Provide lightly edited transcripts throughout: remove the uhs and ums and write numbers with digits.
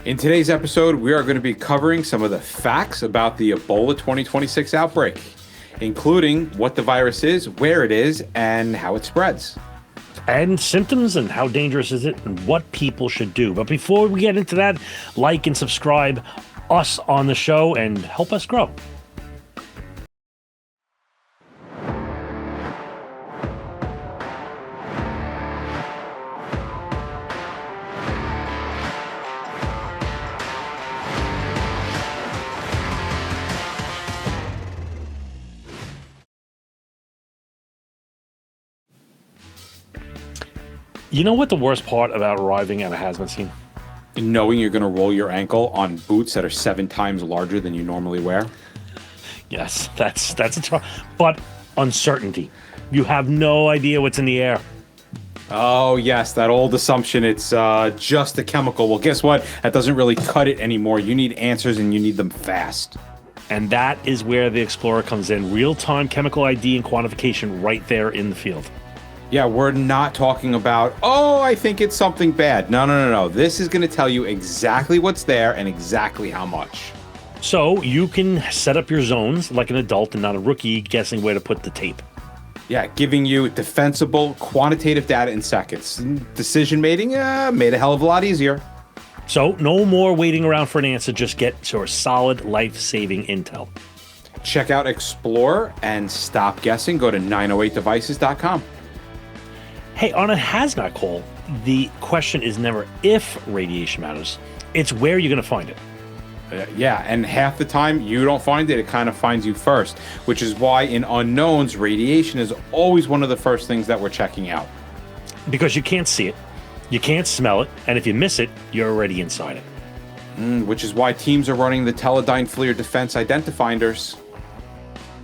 In today's episode, we are going to be covering some of the facts about the Ebola 2026 outbreak, including what the virus is, where it is, and how it spreads. And symptoms and how dangerous is it and what people should do. But before we get into that, like and subscribe us on the show and help us grow. You know what the worst part about arriving at a hazmat scene? Knowing you're going to roll your ankle on boots that are 7 times larger than you normally wear. Yes, that's a tough, but uncertainty. You have no idea what's in the air. Oh, yes, that old assumption it's just a chemical. Well, guess what? That doesn't really cut it anymore. You need answers and you need them fast. And that is where the Explorer comes in. Real-time chemical ID and quantification right there in the field. Yeah, we're not talking about, oh, I think it's something bad. No. This is going to tell you exactly what's there and exactly how much. So you can set up your zones like an adult and not a rookie guessing where to put the tape. Yeah, giving you defensible, quantitative data in seconds. Decision making made a hell of a lot easier. So no more waiting around for an answer. Just get your solid, life-saving intel. Check out Explorer and stop guessing. Go to 908devices.com. Hey, on a hazmat call, the question is never if radiation matters. It's where you're going to find it. Yeah, and half the time you don't find it, it kind of finds you first, which is why in unknowns, radiation is always one of the first things that we're checking out. Because you can't see it, you can't smell it, and if you miss it, you're already inside it. Which is why teams are running the Teledyne FLIR Defense Identifinders.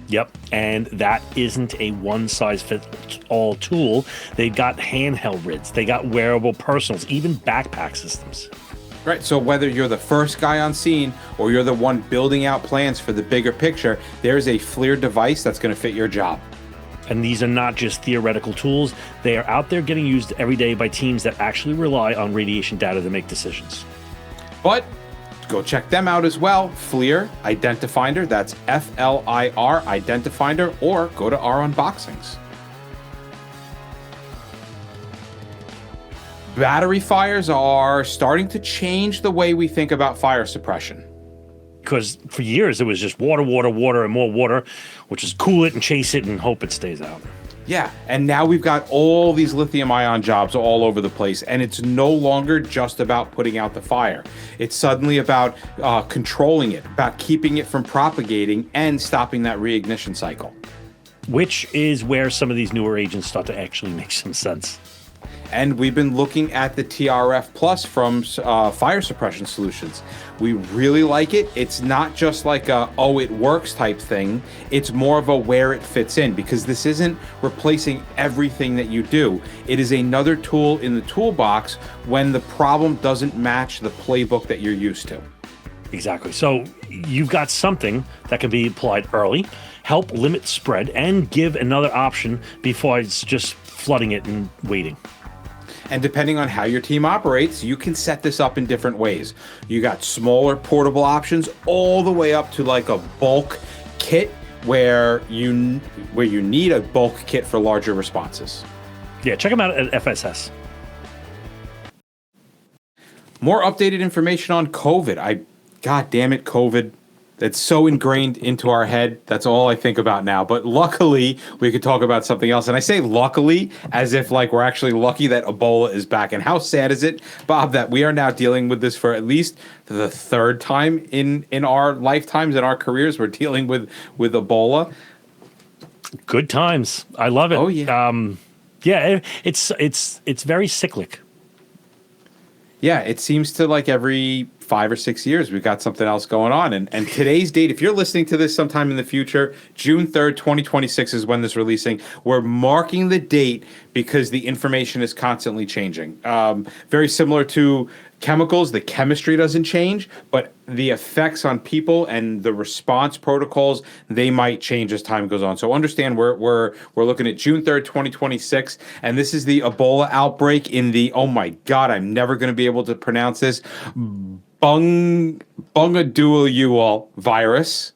Yep, and that isn't a one-size-fits-all tool. They got handheld rids, they got wearable personals, even backpack systems. Right, so whether you're the first guy on scene or you're the one building out plans for the bigger picture, there's a FLIR device that's going to fit your job. And these are not just theoretical tools. They are out there getting used every day by teams that actually rely on radiation data to make decisions. But go check them out as well. FLIR Identifinder, that's FLIR Identifinder, or go to our unboxings. Battery fires are starting to change the way we think about fire suppression. Because for years it was just water, and more water, which is cool it and chase it and hope it stays out. Yeah, and now we've got all these lithium-ion jobs all over the place, and it's no longer just about putting out the fire. It's suddenly about controlling it, about keeping it from propagating and stopping that reignition cycle. Which is where some of these newer agents start to actually make some sense. And we've been looking at the TRF Plus from Fire Suppression Solutions. We really like it. It's not just like a, oh, it works type thing. It's more of a where it fits in, because this isn't replacing everything that you do. It is another tool in the toolbox when the problem doesn't match the playbook that you're used to. Exactly. So you've got something that can be applied early, help limit spread, and give another option before it's just flooding it and waiting. And depending on how your team operates, you can set this up in different ways. You got smaller portable options all the way up to like a bulk kit where you need a bulk kit for larger responses. Yeah, check them out at FSS. More updated information on COVID. God damn it, COVID. It's so ingrained into our head. That's all I think about now. But luckily, we could talk about something else. And I say luckily as if like we're actually lucky that Ebola is back. And how sad is it, Bob, that we are now dealing with this for at least the third time in our lifetimes, in our careers. We're dealing with Ebola. Good times. I love it. Oh, yeah. Yeah, it's very cyclic. Yeah, it seems to like every 5 or 6 years we've got something else going on. And today's date, if you're listening to this sometime in the future, June 3rd, 2026 is when this is releasing. We're marking the date because the information is constantly changing. Very similar to chemicals, the chemistry doesn't change, but the effects on people and the response protocols, they might change as time goes on. So understand we're looking at June 3rd, 2026, and this is the Ebola outbreak in the, oh my God, I'm never going to be able to pronounce this, bungadual virus,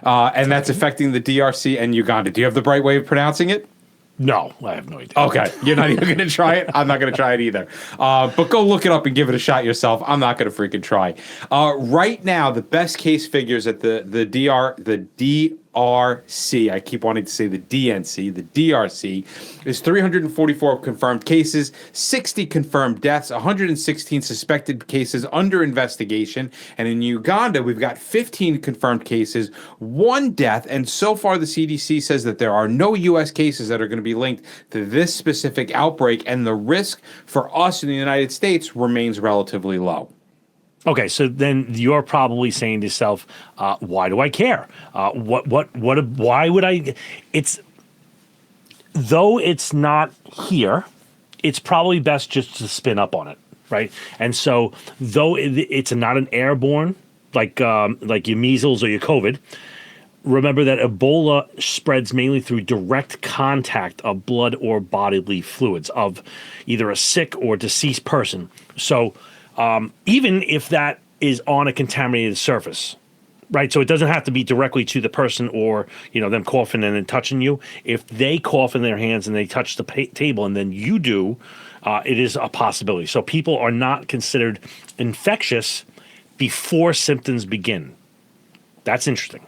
and that's affecting the DRC and Uganda. Do you have the right way of pronouncing it? No, I have no idea. Okay, you're not even going to try it. I'm not going to try it either. But go look it up and give it a shot yourself. I'm not going to freaking try. Right now, the best case figures at the DRC, I keep wanting to say the DNC, the DRC, is 344 confirmed cases, 60 confirmed deaths, 116 suspected cases under investigation. And in Uganda, we've got 15 confirmed cases, 1 death. And so far, the CDC says that there are no U.S. cases that are going to be linked to this specific outbreak. And the risk for us in the United States remains relatively low. Okay, so then you're probably saying to yourself, "Why do I care? Why would I?" Though it's not here, it's probably best just to spin up on it, right? And so, though it's not an airborne like your measles or your COVID, remember that Ebola spreads mainly through direct contact of blood or bodily fluids of either a sick or deceased person. So. Even if that is on a contaminated surface, right? So it doesn't have to be directly to the person or, them coughing and then touching you. If they cough in their hands and they touch the table and then you do, it is a possibility. So people are not considered infectious before symptoms begin. That's interesting.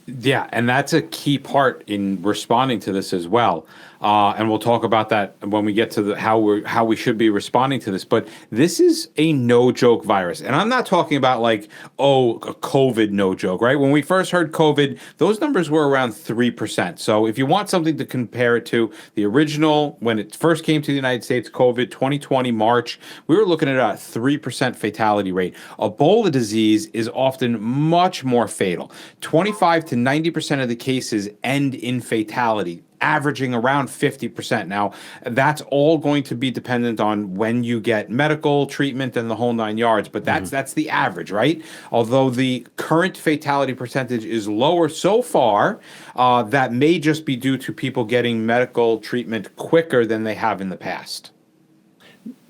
Yeah, and that's a key part in responding to this as well. And we'll talk about that when we get to how we should be responding to this. But this is a no-joke virus. And I'm not talking about a COVID no-joke, right? When we first heard COVID, those numbers were around 3%. So if you want something to compare it to, the original, when it first came to the United States, COVID, 2020, March, we were looking at a 3% fatality rate. Ebola disease is often much more fatal. 25 to 90% of the cases end in fatality, averaging around 50%. Now, that's all going to be dependent on when you get medical treatment and the whole 9 yards, but that's the average, right? Although the current fatality percentage is lower so far, that may just be due to people getting medical treatment quicker than they have in the past.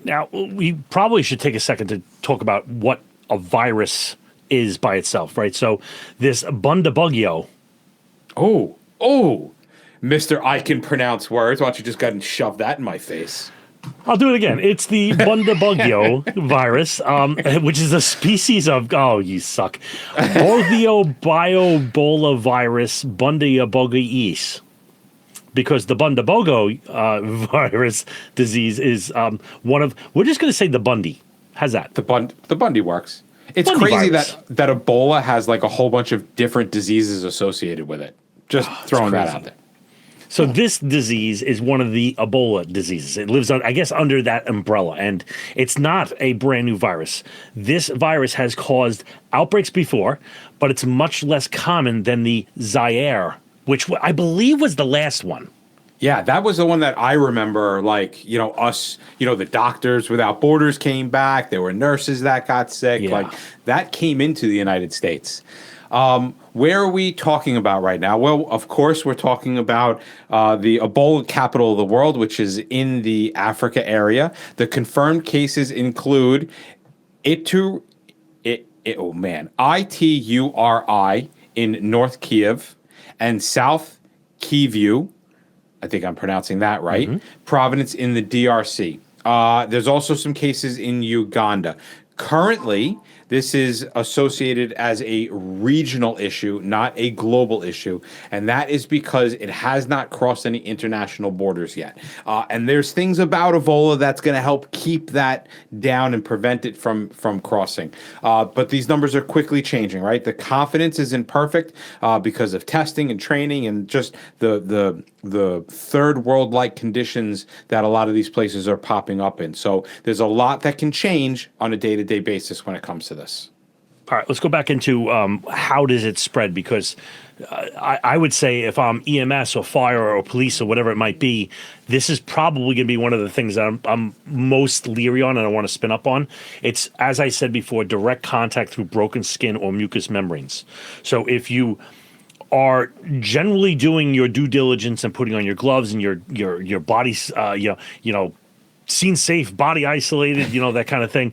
Now, we probably should take a second to talk about what a virus is by itself, right? So this Bundibugyo. Oh, Mr. I can pronounce words. Why don't you just go ahead and shove that in my face? I'll do it again. It's the Bundibugyo virus, which is a species of, you suck, Orthiobiobola virus Bundibugiis. Because the Bundibugo virus disease is one of, we're just going to say the Bundy. How's that? The Bundy works. It's Bundy crazy virus. that Ebola has like a whole bunch of different diseases associated with it. Just throwing that out there. So this disease is one of the Ebola diseases. It lives, under that umbrella, and it's not a brand new virus. This virus has caused outbreaks before, but it's much less common than the Zaire, which I believe was the last one. Yeah, that was the one that I remember, the Doctors Without Borders came back. There were nurses that got sick. Yeah. That came into the United States. Where are we talking about right now? Well, of course, we're talking about the Ebola capital of the world, which is in the Africa area. The confirmed cases include Ituri in North Kiev and South Kivu. I think I'm pronouncing that right. Mm-hmm. Providence in the DRC. There's also some cases in Uganda. Currently, this is associated as a regional issue, not a global issue. And that is because it has not crossed any international borders yet. And there's things about Ebola that's going to help keep that down and prevent it from crossing. But these numbers are quickly changing, right? The confidence is imperfect because of testing and training and just the third world-like conditions that a lot of these places are popping up in. So there's a lot that can change on a day-to-day basis when it comes to this. All right, let's go back into how does it spread? Because I would say if I'm EMS or fire or police or whatever it might be, this is probably going to be one of the things that I'm most leery on and I want to spin up on. It's, as I said before, direct contact through broken skin or mucous membranes. So if you are generally doing your due diligence and putting on your gloves and your body's seen safe, body isolated, that kind of thing,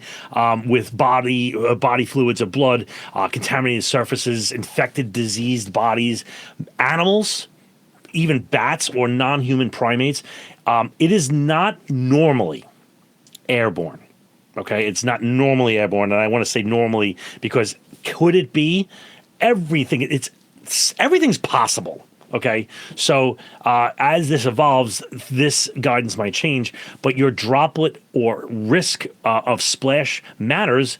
with body fluids or blood, contaminated surfaces, infected, diseased bodies, animals, even bats or non-human primates. It is not normally airborne. Okay, it's not normally airborne, and I want to say normally because could it be? Everything's possible. Okay, so as this evolves, this guidance might change, but your droplet or risk of splash matters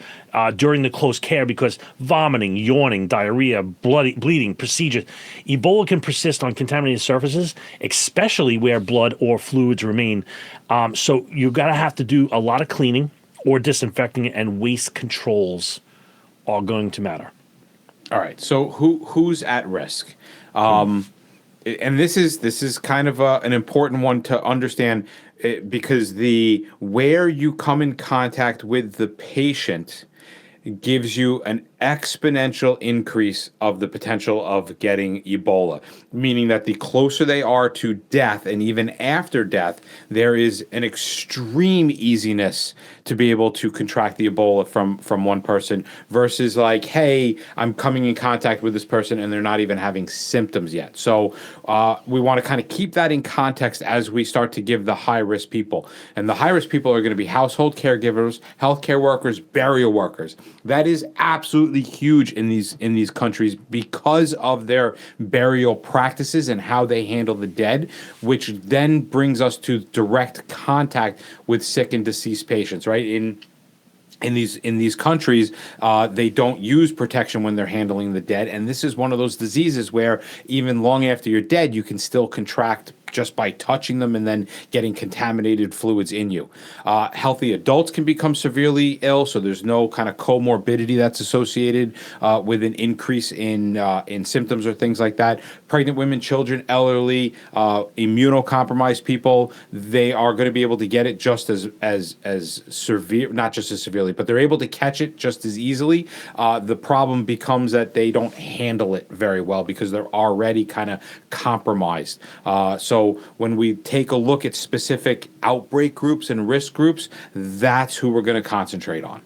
during the close care because vomiting, yawning, diarrhea, bleeding, procedures. Ebola can persist on contaminated surfaces, especially where blood or fluids remain. So you're going to have to do a lot of cleaning or disinfecting, and waste controls are going to matter. All right, so who's at risk? And this is kind of an important one to understand because where you come in contact with the patient gives you an exponential increase of the potential of getting Ebola, meaning that the closer they are to death and even after death, there is an extreme easiness to be able to contract the Ebola from one person versus like, hey, I'm coming in contact with this person and they're not even having symptoms yet. So we want to kind of keep that in context as we start to give the high-risk people. And the high-risk people are going to be household caregivers, healthcare workers, burial workers. That is absolutely huge in these countries because of their burial practices and how they handle the dead, which then brings us to direct contact with sick and deceased patients, right? In these countries, they don't use protection when they're handling the dead, and this is one of those diseases where even long after you're dead, you can still contract just by touching them and then getting contaminated fluids in you. Healthy adults can become severely ill, so there's no kind of comorbidity that's associated with an increase in symptoms or things like that. Pregnant women, children, elderly, immunocompromised people, they are going to be able to get it just as severe, not just as severely, but they're able to catch it just as easily. The problem becomes that they don't handle it very well because they're already kind of compromised. So when we take a look at specific outbreak groups and risk groups, that's who we're going to concentrate on.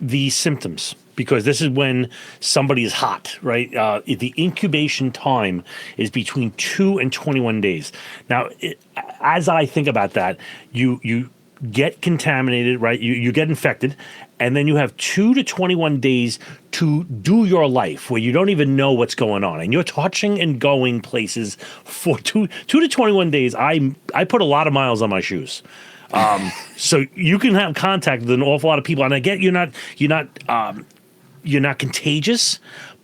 The symptoms, because this is when somebody is hot, right? The incubation time is between 2 and 21 days. Now, as I think about that, you get contaminated, right? You get infected, and then you have 2 to 21 days to do your life where you don't even know what's going on. And you're touching and going places for 2 to 21 days. I put a lot of miles on my shoes. So you can have contact with an awful lot of people. And I get you're not contagious,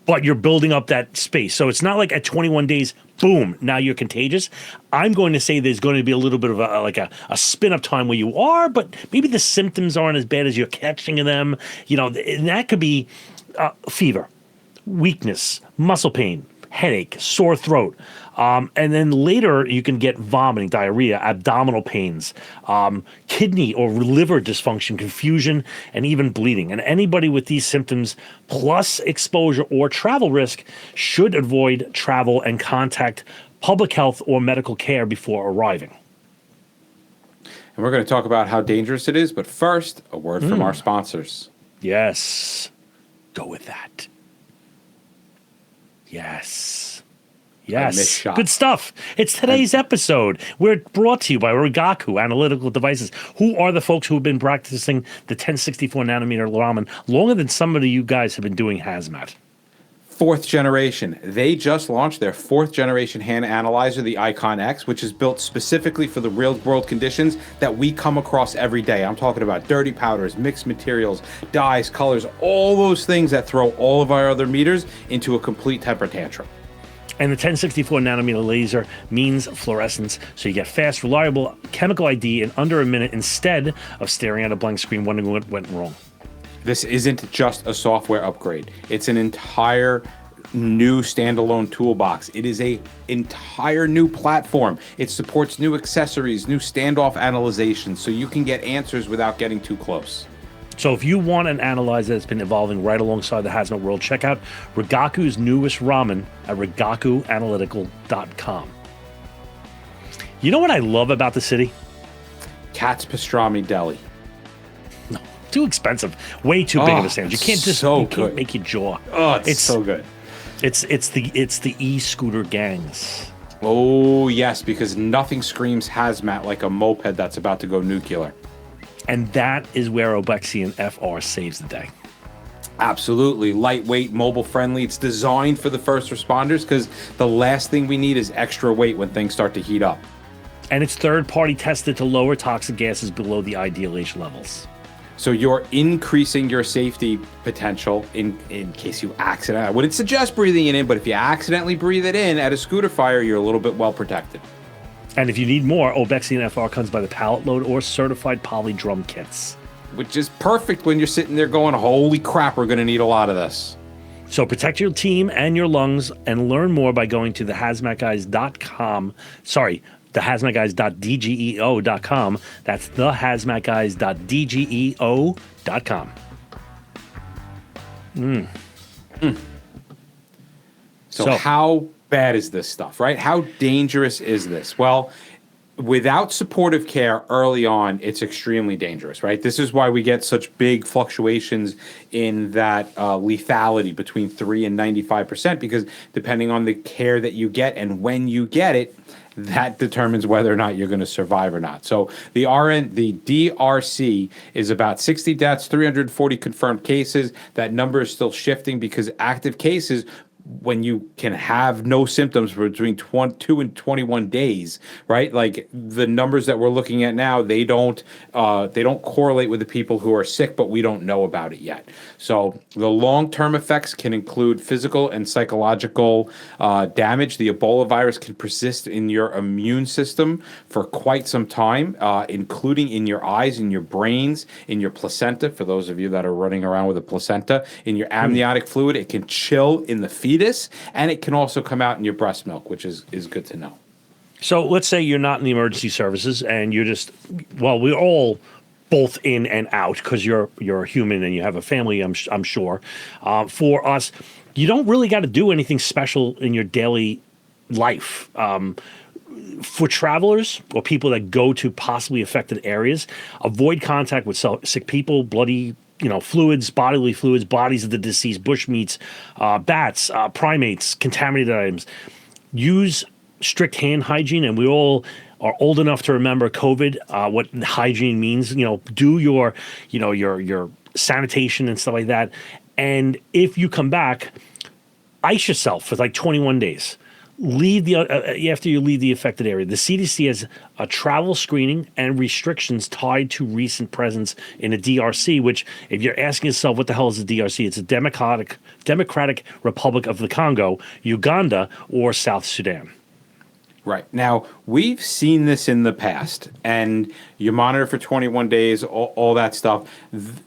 but you're building up that space. So it's not like at 21 days, boom, now you're contagious. I'm going to say there's going to be a little bit of a spin-up time where you are, but maybe the symptoms aren't as bad as you're catching them. And that could be fever, weakness, muscle pain, headache, sore throat. And then later you can get vomiting, diarrhea, abdominal pains, kidney or liver dysfunction, confusion, and even bleeding. And anybody with these symptoms plus exposure or travel risk should avoid travel and contact public health or medical care before arriving. And we're going to talk about how dangerous it is, but first, a word from our sponsors. Yes. Go with that. Yes. Yes, good stuff. It's today's episode. We're brought to you by Rigaku Analytical Devices. Who are the folks who have been practicing the 1064 nanometer Raman longer than some of you guys have been doing hazmat? 4th generation. They just launched their 4th generation hand analyzer, the Icon X, which is built specifically for the real world conditions that we come across every day. I'm talking about dirty powders, mixed materials, dyes, colors, all those things that throw all of our other meters into a complete temper tantrum. And the 1064 nanometer laser means fluorescence, so you get fast, reliable chemical ID in under a minute instead of staring at a blank screen wondering what went wrong. This isn't just a software upgrade. It's an entire new standalone toolbox. It is an entire new platform. It supports new accessories, new standoff analyzations, so you can get answers without getting too close. So if you want an analyzer that's been evolving right alongside the hazmat world, check out Rigaku's newest Raman at rigakuanalytical.com. You know what I love about the city? Cat's pastrami deli. No, too expensive. Way too big of a sandwich. You can't just so you can't good. make your jaw. Oh, it's so good. It's the e-scooter gangs. Oh, yes, because nothing screams hazmat like a moped that's about to go nuclear. And that is where Obexian FR saves the day. Absolutely. Lightweight, mobile friendly. It's designed for the first responders because the last thing we need is extra weight when things start to heat up. And it's third-party tested to lower toxic gases below the ideal H levels. So you're increasing your safety potential in case you accidentally. I wouldn't suggest breathing it in, but if you accidentally breathe it in at a scooter fire, you're a little bit well protected. And if you need more, Obexian FR comes by the pallet load or certified poly drum kits. Which is perfect when you're sitting there going, holy crap, we're going to need a lot of this. So protect your team and your lungs and learn more by going to thehazmatguys.com. Sorry, thehazmatguys.dgeo.com. That's thehazmatguys.dgeo.com. So how bad is this stuff, right? How dangerous is this? Well, without supportive care early on, it's extremely dangerous, right? This is why we get such big fluctuations in that lethality between 3 and 95%, because depending on the care that you get and when you get it, that determines whether or not you're going to survive or not. So the DRC is about 60 deaths, 340 confirmed cases. That number is still shifting because active cases, when you can have no symptoms for between 2 and 21 days, right? Like the numbers that we're looking at now, they don't correlate with the people who are sick, but we don't know about it yet. So the long-term effects can include physical and psychological damage. The Ebola virus can persist in your immune system for quite some time, including in your eyes, in your brains, in your placenta, for those of you that are running around with a placenta, in your amniotic fluid. It can chill in the fetus, and it can also come out in your breast milk, which is good to know. So let's say you're not in the emergency services and you're just, well, we're all both in and out because you're a human and you have a family, I'm sure. For us, you don't really got to do anything special in your daily life. For travelers or people that go to possibly affected areas, avoid contact with sick people, bloody fluids, bodily fluids, bodies of the deceased, bushmeats, bats, primates, contaminated items. Use strict hand hygiene, and we all are old enough to remember COVID, what hygiene means. Do your sanitation and stuff like that. And if you come back, ice yourself for like 21 days. After you leave the affected area. The CDC has a travel screening and restrictions tied to recent presence in the DRC, which, if you're asking yourself, what the hell is the DRC? It's a Democratic Republic of the Congo, Uganda, or South Sudan. Right. Now, we've seen this in the past, and you monitor for 21 days, all that stuff.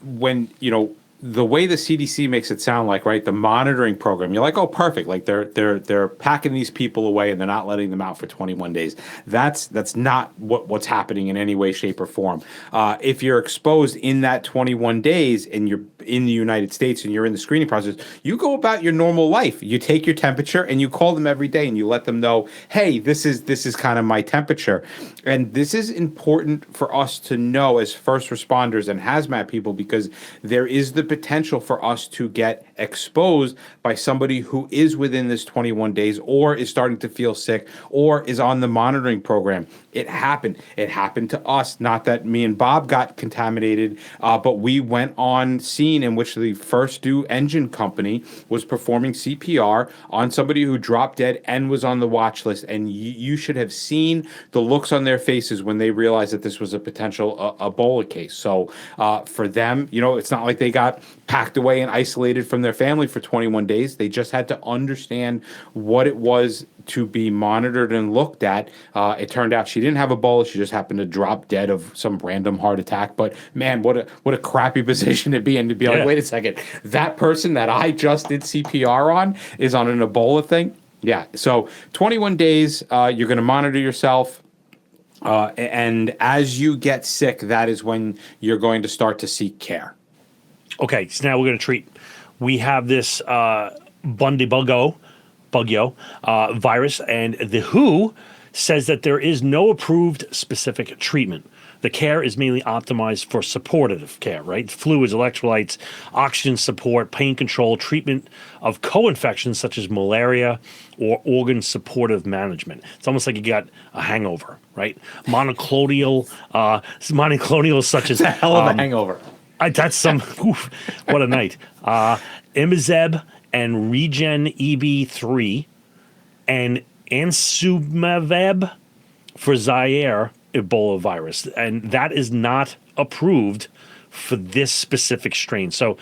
When, the way the CDC makes it sound like, right, the monitoring program, you're like, oh, perfect. Like they're packing these people away and they're not letting them out for 21 days. That's not what's happening in any way, shape, or form. If you're exposed in that 21 days and you're in the United States and you're in the screening process, you go about your normal life. You take your temperature and you call them every day and you let them know, hey, this is kind of my temperature. And this is important for us to know as first responders and hazmat people, because there is the potential for us to get exposed by somebody who is within this 21 days or is starting to feel sick or is on the monitoring program. It happened. It happened to us. Not that me and Bob got contaminated, but we went on scene in which the first due engine company was performing CPR on somebody who dropped dead and was on the watch list. And you should have seen the looks on their faces when they realized that this was a potential Ebola case. So for them, it's not like they got packed away and isolated from their family for 21 days. They just had to understand what it was to be monitored and looked at. It turned out she didn't have Ebola. She just happened to drop dead of some random heart attack. But man, what a crappy position to be in, to be like, wait a second, that person that I just did CPR on is on an Ebola thing. Yeah. So 21 days, you're going to monitor yourself. And as you get sick, that is when you're going to start to seek care. Okay, so now we're going to treat. We have this Bundibugyo virus, and the WHO says that there is no approved specific treatment. The care is mainly optimized for supportive care, right? Fluids, electrolytes, oxygen support, pain control, treatment of co-infections such as malaria, or organ supportive management. It's almost like you got a hangover, right? Monoclonals such as It's a hell of a hangover. that's some oof, what a night. Imizeb and Regen EB3 and Ansumaveb for Zaire Ebola virus, and that is not approved for this specific strain. So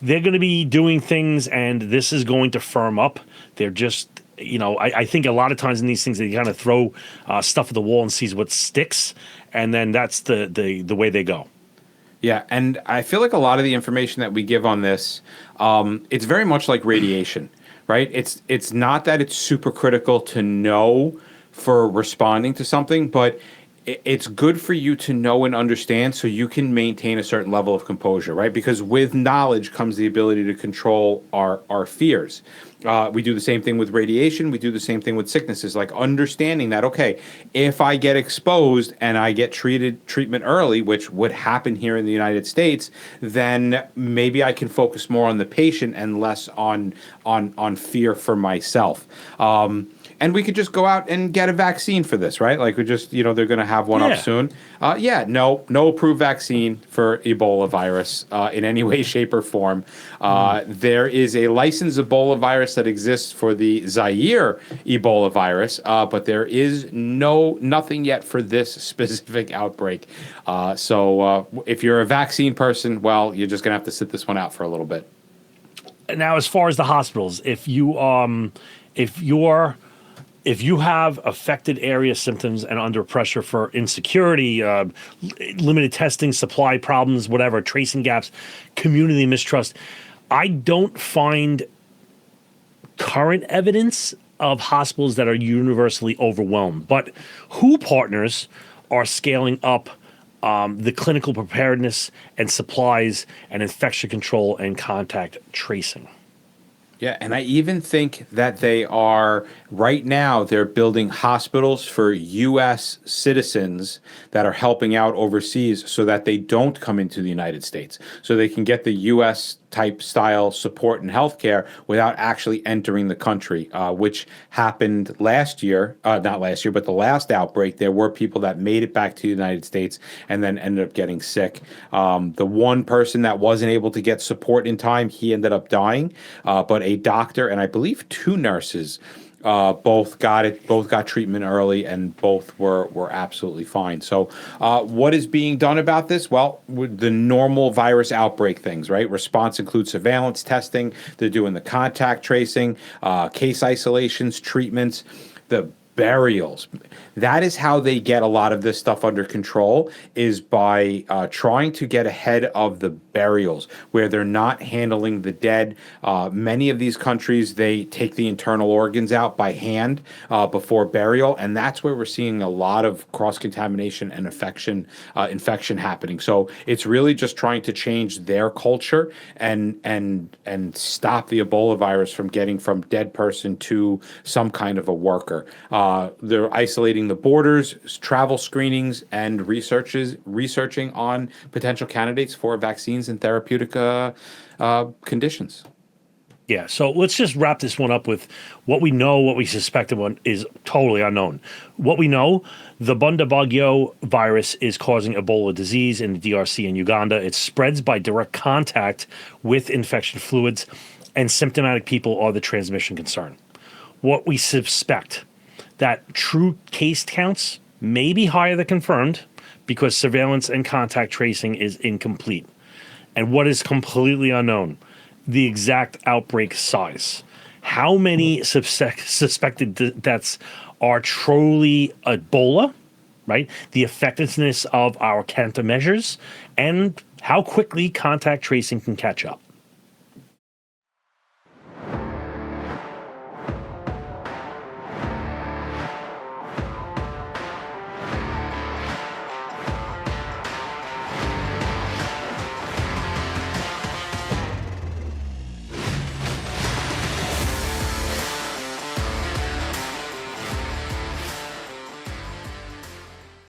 they're going to be doing things, and this is going to firm up. They're just, I think a lot of times in these things they kind of throw stuff at the wall and sees what sticks, and then that's the way they go. Yeah, and I feel like a lot of the information that we give on this, it's very much like radiation, right? It's not that it's super critical to know for responding to something, but it's good for you to know and understand so you can maintain a certain level of composure, right? Because with knowledge comes the ability to control our fears. We do the same thing with radiation. We do the same thing with sicknesses, like understanding that, okay, if I get exposed and I get treatment early, which would happen here in the United States, then maybe I can focus more on the patient and less on fear for myself. And we could just go out and get a vaccine for this, right? Like we just, they're going to have one up soon. No approved vaccine for Ebola virus in any way, shape, or form. There is a licensed Ebola virus that exists for the Zaire Ebola virus, but there is nothing yet for this specific outbreak. So if you're a vaccine person, well, you're just going to have to sit this one out for a little bit. Now, as far as the hospitals, if you have affected area symptoms and under pressure for insecurity, limited testing, supply problems, whatever, tracing gaps, community mistrust, I don't find current evidence of hospitals that are universally overwhelmed. But WHO partners are scaling up the clinical preparedness and supplies and infection control and contact tracing. Yeah, and I even think that they are, right now, they're building hospitals for U.S. citizens that are helping out overseas so that they don't come into the United States. So they can get the U.S. type style support and healthcare without actually entering the country, which happened last year, not last year, but the last outbreak. There were people that made it back to the United States and then ended up getting sick. The one person that wasn't able to get support in time, he ended up dying, but a doctor and I believe 2 nurses both got treatment early, and both were absolutely fine. So what is being done about this? Well, with the normal virus outbreak things, right? Response includes surveillance testing. They're doing the contact tracing, case isolations, treatments, the burials. That is how they get a lot of this stuff under control, is by trying to get ahead of the burials where they're not handling the dead. Many of these countries, they take the internal organs out by hand before burial, and that's where we're seeing a lot of cross-contamination and infection happening. So it's really just trying to change their culture and stop the Ebola virus from getting from dead person to some kind of a worker. They're isolating the borders, travel screenings, and researching on potential candidates for vaccines and therapeutic conditions. Yeah, so let's just wrap this one up with what we know. What we suspected one is totally unknown. What we know, the Bundibugyo virus is causing Ebola disease in the DRC and Uganda. It spreads by direct contact with infection fluids, and symptomatic people are the transmission concern. What we suspect, that true case counts may be higher than confirmed because surveillance and contact tracing is incomplete. And what is completely unknown, the exact outbreak size. How many suspected deaths are truly Ebola, right? The effectiveness of our countermeasures, and how quickly contact tracing can catch up.